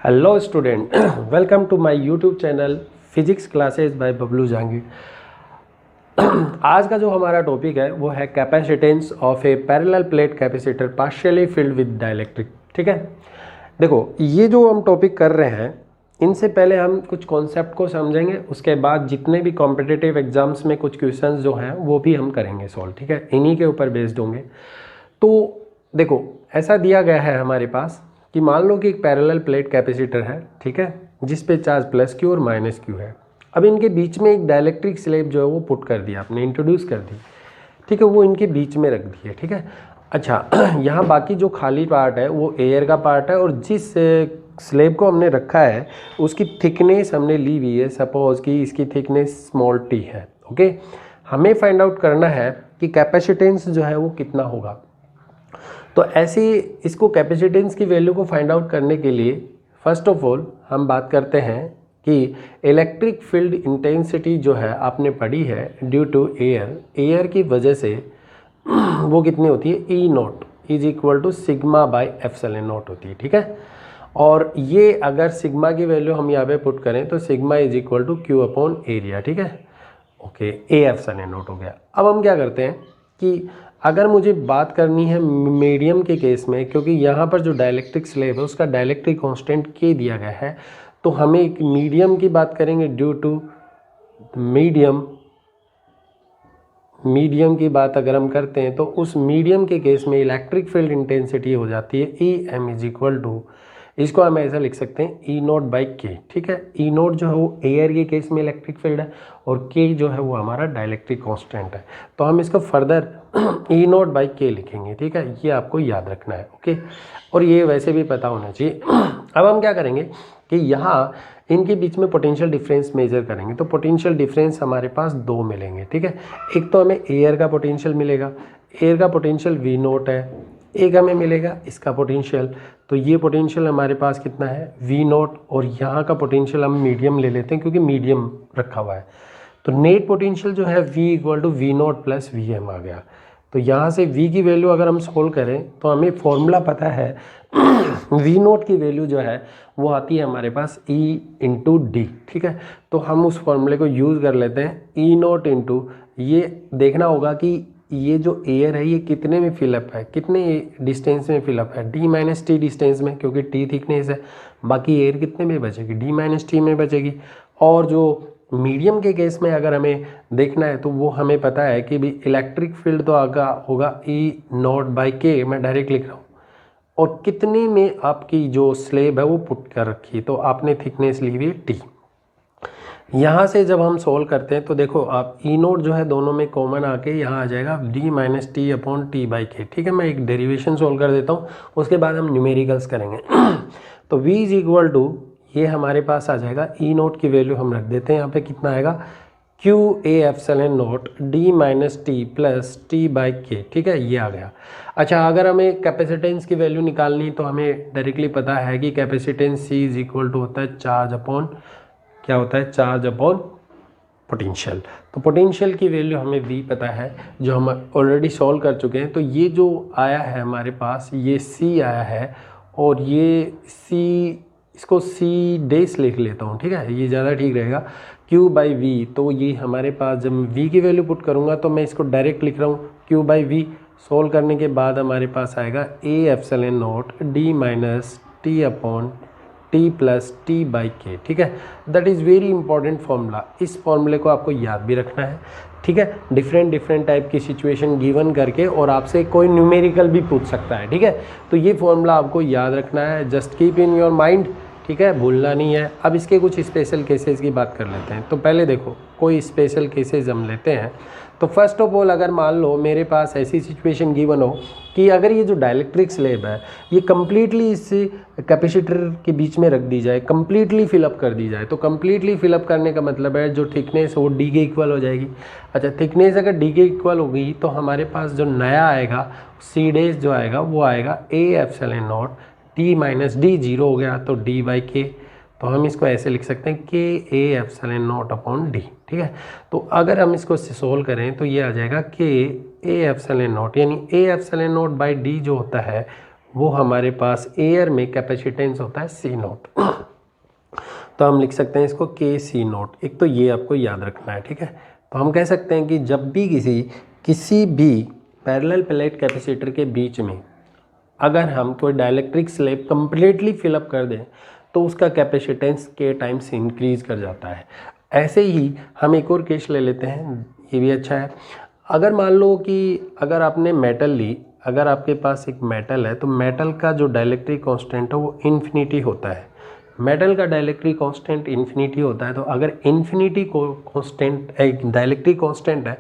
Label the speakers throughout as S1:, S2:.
S1: Hello student, welcome to my YouTube channel physics classes by Bablu Jahangir. आज का जो हमारा टॉपिक है वो है capacitance of a parallel plate capacitor partially filled with dielectric. ठीक है, देखो ये जो हम टॉपिक कर रहे हैं इनसे पहले हम कुछ कॉन्सेप्ट को समझेंगे, उसके बाद जितने भी कॉम्पिटिटिव एग्जाम्स में कुछ क्वेश्चंस जो हैं वो भी हम करेंगे सॉल्व। ठीक है, इन्हीं के ऊपर बेस्ड होंगे। तो देखो ऐसा दिया गया है हमारे पास कि मान लो कि एक पैरेलल प्लेट कैपेसिटर है, ठीक है, जिस पे चार्ज प्लस क्यू और माइनस क्यू है। अब इनके बीच में एक डाइलेक्ट्रिक स्लैब जो है वो पुट कर दिया आपने, इंट्रोड्यूस कर दी, ठीक है, वो इनके बीच में रख दी है। ठीक है, अच्छा यहाँ बाकी जो खाली पार्ट है वो एयर का पार्ट है, और जिस स्लैब को हमने रखा है उसकी थिकनेस हमने ली हुई है, सपोज कि इसकी थिकनेस स्मॉल टी है। ओके, हमें फाइंड आउट करना है कि कैपेसिटेंस जो है वो कितना होगा। तो ऐसे इसको कैपेसिटेंस की वैल्यू को फाइंड आउट करने के लिए फर्स्ट ऑफ ऑल हम बात करते हैं कि इलेक्ट्रिक फील्ड इंटेंसिटी जो है आपने पढ़ी है ड्यू टू एयर की वजह से वो कितनी होती है, E naught is equal to sigma by epsilon naught होती है। ठीक है, और ये अगर सिग्मा की वैल्यू हम यहाँ पे पुट करें तो sigma is equal to Q upon area. ठीक है, ओके, ए एप्सिलॉन नॉट हो गया। अब हम क्या करते हैं कि अगर मुझे बात करनी है मीडियम के केस में, क्योंकि यहाँ पर जो डाइलेक्ट्रिक स्लैब है उसका डाइलेक्ट्रिक कांस्टेंट के दिया गया है, तो हमें एक मीडियम की बात करेंगे ड्यू टू मीडियम की बात अगर हम करते हैं तो उस मीडियम के केस में इलेक्ट्रिक फील्ड इंटेंसिटी हो जाती है E M is equal to, इसको हम ऐसा लिख सकते हैं ई नॉट बाई के। ठीक है, ई नॉट जो है वो एयर के केस में इलेक्ट्रिक फील्ड है और के जो है वो हमारा डाइलेक्ट्रिक कांस्टेंट है, तो हम इसको फर्दर ई नॉट बाई के लिखेंगे। ठीक है, ये आपको याद रखना है। ओके, और ये वैसे भी पता होना चाहिए। अब हम क्या करेंगे कि यहाँ इनके बीच में पोटेंशियल डिफरेंस मेजर करेंगे, तो पोटेंशियल डिफरेंस हमारे पास दो मिलेंगे। ठीक है, एक तो हमें एयर का पोटेंशियल मिलेगा, एयर का पोटेंशियल वी नॉट है, एक हमें मिलेगा इसका पोटेंशियल, तो ये पोटेंशियल हमारे पास कितना है वी नॉट, और यहाँ का पोटेंशियल हम मीडियम ले लेते हैं क्योंकि मीडियम रखा हुआ है, तो नेट पोटेंशियल जो है v equal to V naught plus V M आ गया। तो यहाँ से v की वैल्यू अगर हम सोल्व करें तो हमें फॉर्मूला पता है v नॉट की वैल्यू जो है वो आती है हमारे पास e इंटू डी। ठीक है, तो हम उस फॉर्मूले को यूज़ कर लेते हैं, ई नॉट इंटू, ये देखना होगा कि ये जो एयर है ये कितने में फिलअप है, कितने डिस्टेंस में फिलअप है, डी माइनस टी डिस्टेंस में, क्योंकि टी थिकनेस है। बाकी एयर कितने में बचेगी, डी माइनस टी में बचेगी। और जो मीडियम के केस में अगर हमें देखना है तो वो हमें पता है कि भी इलेक्ट्रिक फील्ड तो होगा ई नॉट बाई के, मैं डायरेक्ट लिख रहा हूँ, और कितने में आपकी जो स्लेब है वो पुट कर रखी, तो आपने थिकनेस ली हुई है टी। यहाँ से जब हम सोल्व करते हैं तो देखो आप ई नोट जो है दोनों में कॉमन आके यहाँ आ जाएगा D minus T upon T by के। ठीक है, मैं एक डेरिवेशन सोल्व कर देता हूँ, उसके बाद हम न्यूमेरिकल्स करेंगे। तो v इज इक्वल टू, ये हमारे पास आ जाएगा ई नोट की वैल्यू हम रख देते हैं यहाँ पे, कितना आएगा Q A epsilon not D minus T plus T by के। ठीक है, ये आ गया। अच्छा, अगर हमें कैपेसिटेंस की वैल्यू निकालनी तो हमें डायरेक्टली पता है कि capacitance C is equal to होता है चार्ज अपॉन, क्या होता है, चार्ज अपॉन पोटेंशियल। तो पोटेंशियल की वैल्यू हमें V पता है जो हम ऑलरेडी सॉल्व कर चुके हैं। तो ये जो आया है हमारे पास ये C आया है, और ये C, इसको C डेस लिख लेता हूँ। ठीक है, ये ज़्यादा ठीक रहेगा, Q बाई वी। तो ये हमारे पास जब V की वैल्यू पुट करूँगा तो मैं इसको डायरेक्ट लिख रहा हूँ Q बाई वी। सोल्व करने के बाद हमारे पास आएगा A epsilon not D minus T upon T plus T by के। ठीक है, that is very important formula, इस फॉर्मूले को आपको याद भी रखना है। ठीक है, डिफरेंट टाइप की सिचुएशन गिवन करके, और आपसे कोई न्यूमेरिकल भी पूछ सकता है। ठीक है, तो ये फॉर्मूला आपको याद रखना है, just keep in your mind. ठीक है, भूलना नहीं है। अब इसके कुछ स्पेशल केसेस की बात कर लेते हैं। तो पहले देखो कोई स्पेशल केसेस हम लेते हैं। तो फर्स्ट ऑफ ऑल अगर मान लो मेरे पास ऐसी सिचुएशन गिवन हो कि अगर ये जो डाइलेक्ट्रिक स्लैब है ये कम्प्लीटली इस कैपेसिटर के बीच में रख दी जाए, कम्प्लीटली फिलअप कर दी जाए, तो कम्प्लीटली फिलअप करने का मतलब है जो थिकनेस वो डी के इक्वल हो जाएगी। अच्छा, थिकनेस अगर डी के इक्वल होगी तो हमारे पास जो नया आएगा सी डेज जो आएगा वो आएगा ए epsilon not D minus D, zero हो गया तो डी बाई के। तो हम इसको ऐसे लिख सकते हैं के ए एप्सिलॉन नॉट अपॉन डी। ठीक है, तो अगर हम इसको सोल्व करें तो ये आ जाएगा के ए एप्सिलॉन नॉट, यानी ए एप्सिलॉन नॉट बाई डी जो होता है वो हमारे पास एयर में कैपेसिटेंस होता है सी नोट। तो हम लिख सकते हैं इसको के सी नोट। एक तो ये आपको याद रखना है, ठीक है। तो हम कह सकते हैं कि जब भी किसी भी पैरेलल प्लेट कैपेसिटर के बीच में अगर हम कोई डाइलेक्ट्रिक स्लैब कंप्लीटली फिलअप कर दें तो उसका कैपेसिटेंस के टाइम्स इंक्रीज कर जाता है। ऐसे ही हम एक और केस ले लेते हैं, ये भी अच्छा है। अगर मान लो कि अगर आपने मेटल ली, अगर आपके पास एक मेटल है तो मेटल का जो डाइलेक्ट्रिक कांस्टेंट है वो इन्फिनिटी होता है। मेटल का डाइलेक्ट्रिक कांस्टेंट इन्फिनिटी होता है। तो अगर इन्फिनिटी को कांस्टेंट एक डाइलेक्ट्रिक कांस्टेंट है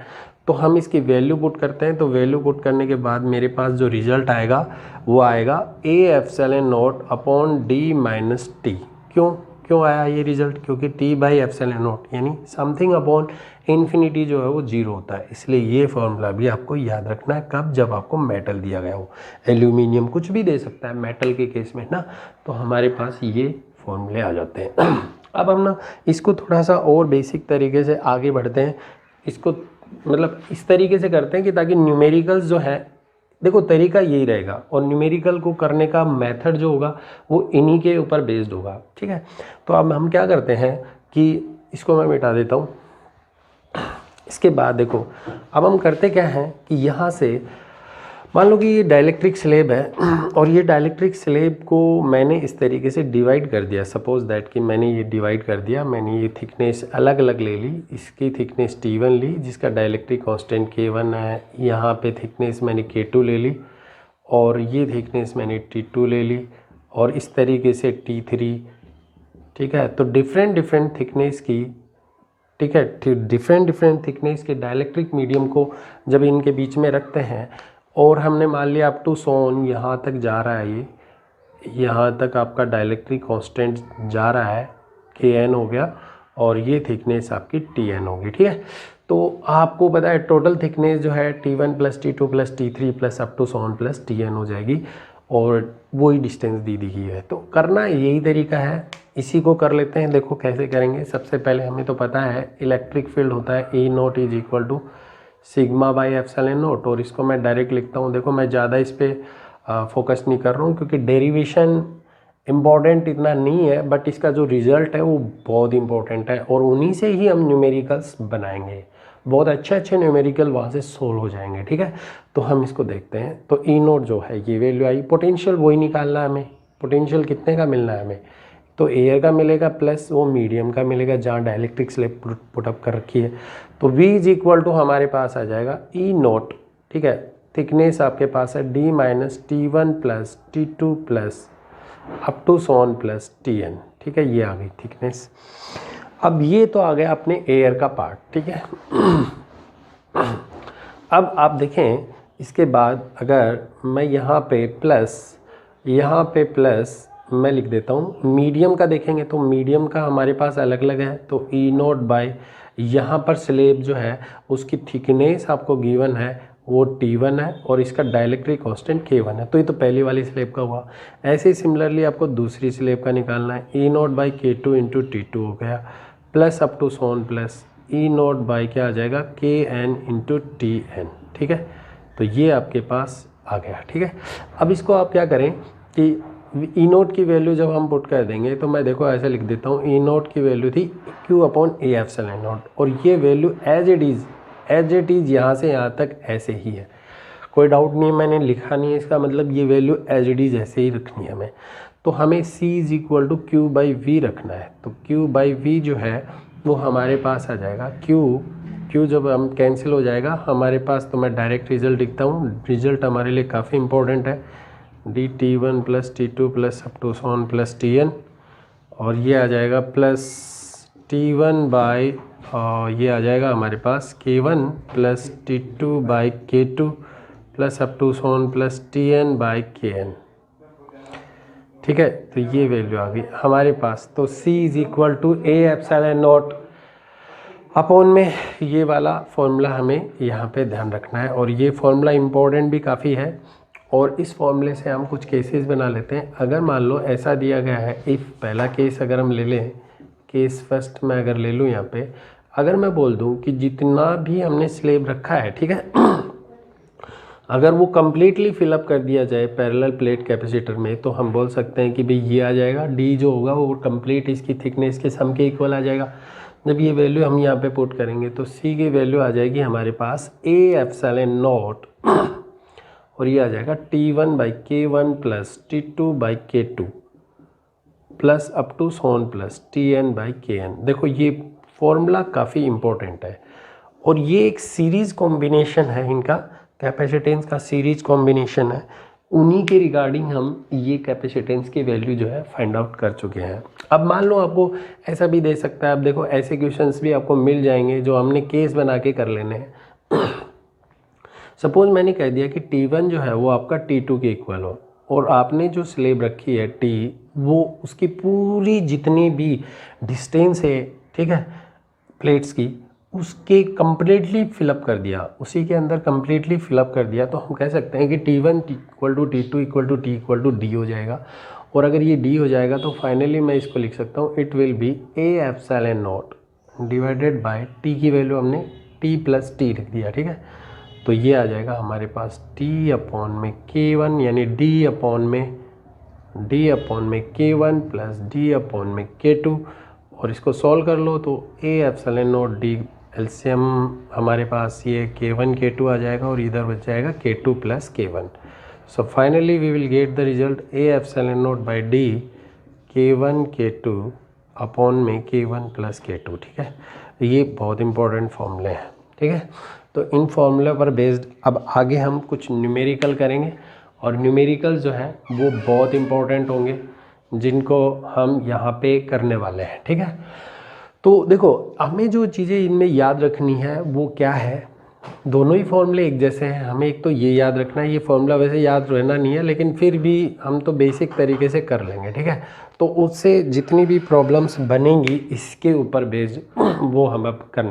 S1: तो हम इसकी वैल्यू पुट करते हैं। तो वैल्यू पुट करने के बाद मेरे पास जो रिजल्ट आएगा वो आएगा ए epsilon naught upon D minus T. क्यों आया ये रिजल्ट? क्योंकि टी बाई एप्सिलॉन नॉट यानी समथिंग अपॉन इन्फिनिटी जो है वो जीरो होता है। इसलिए ये फॉर्मूला भी आपको याद रखना है। कब? जब आपको मेटल दिया गया हो। एल्यूमिनियम कुछ भी दे सकता है मेटल के केस में ना, तो हमारे पास ये फॉर्मूले आ जाते हैं। अब हम ना इसको थोड़ा सा और बेसिक तरीके से आगे बढ़ते हैं। इसको मतलब इस तरीके से करते हैं कि ताकि न्यूमेरिकल्स जो है, देखो तरीका यही रहेगा और न्यूमेरिकल को करने का मेथड जो होगा वो इन्हीं के ऊपर बेस्ड होगा, ठीक है। तो अब हम क्या करते हैं कि इसको मैं मिटा देता हूँ। इसके बाद देखो अब हम करते क्या हैं कि यहाँ से मान लो कि ये डाइलेक्ट्रिक स्लैब है और ये डाइलेक्ट्रिक स्लैब को मैंने इस तरीके से डिवाइड कर दिया। सपोज दैट कि मैंने ये डिवाइड कर दिया, मैंने ये थिकनेस अलग अलग ले ली। इसकी थिकनेस T1 ली जिसका डाइलेक्ट्रिक कांस्टेंट K1 है। यहाँ पे थिकनेस मैंने K2 ले ली और ये थिकनेस मैंने T2 ले ली और इस तरीके से T3, ठीक है। तो डिफरेंट थिकनेस की, ठीक है, डिफरेंट थिकनेस के डाइलेक्ट्रिक मीडियम को जब इनके बीच में रखते हैं और हमने मान लिया अप टू सोन यहाँ तक जा रहा है, ये यहाँ तक आपका डाइलेक्ट्रिक कांस्टेंट जा रहा है, Kn हो गया और ये थिकनेस आपकी Tn होगी, ठीक है। तो आपको पता है टोटल थिकनेस जो है T1 plus T2 plus T3 plus up to so on plus Tn हो जाएगी और वही डिस्टेंस दी गई है। तो करना यही तरीका है, इसी को कर लेते हैं। देखो कैसे करेंगे। सबसे पहले हमें तो पता है इलेक्ट्रिक फील्ड होता है E naught is equal to sigma by epsilon naught और इसको मैं डायरेक्ट लिखता हूँ। देखो मैं ज़्यादा इस पर फोकस नहीं कर रहा हूँ क्योंकि डेरिवेशन इम्पॉर्टेंट इतना नहीं है, बट इसका जो रिज़ल्ट है वो बहुत इंपॉर्टेंट है और उन्हीं से ही हम न्यूमेरिकल्स बनाएंगे। बहुत अच्छे न्यूमेरिकल वहाँ से सोल्व हो जाएंगे, ठीक है। तो हम इसको देखते हैं। तो ई नोट जो है ये वैल्यू आई। पोटेंशियल वही निकालना है हमें। पोटेंशियल कितने का मिलना है हमें? तो एयर का मिलेगा प्लस वो मीडियम का मिलेगा जहाँ डाइलेक्ट्रिक स्लैब पुटअप कर रखी है। तो V इज इक्वल टू हमारे पास आ जाएगा ई नोट, ठीक है। थिकनेस आपके पास है D minus T1 plus T2 plus up to so on plus Tn, ठीक है। ये आ गई थिकनेस। अब ये तो आ गया अपने एयर का पार्ट, ठीक है। अब आप देखें इसके बाद अगर मैं यहाँ पे प्लस मैं लिख देता हूँ मीडियम का। देखेंगे तो मीडियम का हमारे पास अलग अलग है। तो ई नोट बाय यहाँ पर स्लैब जो है उसकी थिकनेस आपको गिवन है वो T1 है और इसका डाइलेक्ट्रिक कांस्टेंट K1 है। तो ये तो पहली वाली स्लैब का हुआ। ऐसे ही सिमिलरली आपको दूसरी स्लैब का निकालना है। ई naught by K2 into T2 हो गया plus up to so on plus E naught by क्या आ जाएगा Kn इंटू Tn, ठीक है। तो ये आपके पास आ गया, ठीक है। अब इसको आप क्या करें कि ई नोट की वैल्यू जब हम पुट कर देंगे तो मैं देखो ऐसे लिख देता हूँ। ई नोट की वैल्यू थी Q upon A epsilon naught और ये वैल्यू एज इट इज़ यहाँ से यहाँ तक ऐसे ही है। कोई डाउट नहीं है, मैंने लिखा नहीं है, इसका मतलब ये वैल्यू एज इट इज़ ऐसे ही रखनी है हमें। तो हमें C is equal to Q by V रखना है। तो Q बाई वी जो है वो हमारे पास आ जाएगा। Q जब हम कैंसिल हो जाएगा हमारे पास, तो मैं डायरेक्ट रिजल्ट लिखता हूँ। रिजल्ट हमारे लिए काफ़ी इंपॉर्टेंट है। DT1 plus T2 plus up to so on plus Tn और ये आ जाएगा प्लस T1 बाई ये आ जाएगा हमारे पास K1 plus T2 by K2 plus up to so on plus Tn by Kn, ठीक है। तो ये वैल्यू आ गई हमारे पास। तो C is equal to A epsilon naught upon में ये वाला फॉर्मूला हमें यहाँ पे ध्यान रखना है और ये फॉर्मूला इम्पोर्टेंट भी काफ़ी है। और इस फॉर्मूले से हम कुछ केसेस बना लेते हैं। अगर मान लो ऐसा दिया गया है, इफ़ पहला केस अगर हम ले लें, केस फर्स्ट मैं अगर ले लूँ यहाँ पे, अगर मैं बोल दूँ कि जितना भी हमने स्लैब रखा है, ठीक है, अगर वो कम्प्लीटली फिलअप कर दिया जाए पैरेलल प्लेट कैपेसिटर में तो हम बोल सकते हैं कि भाई ये आ जाएगा, डी जो होगा वो कंप्लीट इसकी थिकनेस के सम के इक्वल आ जाएगा। जब ये वैल्यू हम यहाँ पे पुट करेंगे तो सी की वैल्यू आ जाएगी हमारे पास ए एप्सिलॉन नॉट और ये आ जाएगा T1/K1 plus T2/K2 plus up to so on plus TN/KN। देखो ये फॉर्मूला काफ़ी इम्पोर्टेंट है और ये एक सीरीज़ कॉम्बिनेशन है, इनका कैपेसिटेंस का सीरीज कॉम्बिनेशन है। उन्हीं के रिगार्डिंग हम ये कैपेसिटेंस की वैल्यू जो है फाइंड आउट कर चुके हैं। अब मान लो आपको ऐसा भी दे सकता है, अब देखो ऐसे क्वेश्चंस भी आपको मिल जाएंगे जो हमने केस बना के कर लेने हैं। सपोज मैंने कह दिया कि T1 जो है वो आपका T2 के इक्वल हो और आपने जो स्लेब रखी है T, वो उसकी पूरी जितनी भी डिस्टेंस है, ठीक है, प्लेट्स की, उसके कम्प्लीटली फिलअप कर दिया, उसी के अंदर कम्प्लीटली फिलअप कर दिया, तो हम कह सकते हैं कि T1 equal to T2 equal to T equal to D हो जाएगा। और अगर ये D हो जाएगा तो फाइनली मैं इसको लिख सकता हूँ, it will be A epsilon not divided by T की वैल्यू हमने T प्लस T रख दिया, ठीक है। तो ये आ जाएगा हमारे पास T अपॉन में K1 यानी D अपॉन में K1 प्लस D अपॉन में K2 और इसको सॉल्व कर लो तो A epsilon not D LCM हमारे पास ये K1 K2 आ जाएगा और इधर बच जाएगा K2 plus K1। So finally we will get the result A epsilon naught by D K1 K2 upon में K1 प्लस K2, ठीक है। ये बहुत इंपॉर्टेंट फॉर्मूले हैं, ठीक है। तो इन फॉर्मूले पर बेस्ड अब आगे हम कुछ न्यूमेरिकल करेंगे और न्यूमेरिकल जो है वो बहुत इंपॉर्टेंट होंगे जिनको हम यहाँ पे करने वाले हैं, ठीक है। तो देखो हमें जो चीज़ें इनमें याद रखनी है वो क्या है, दोनों ही फॉर्मूले एक जैसे हैं। हमें एक तो ये याद रखना है, ये फॉर्मूला वैसे याद रहना नहीं है लेकिन फिर भी हम तो बेसिक तरीके से कर लेंगे, ठीक है। तो उससे जितनी भी प्रॉब्लम्स बनेंगी इसके ऊपर बेस्ड वो हम अब करने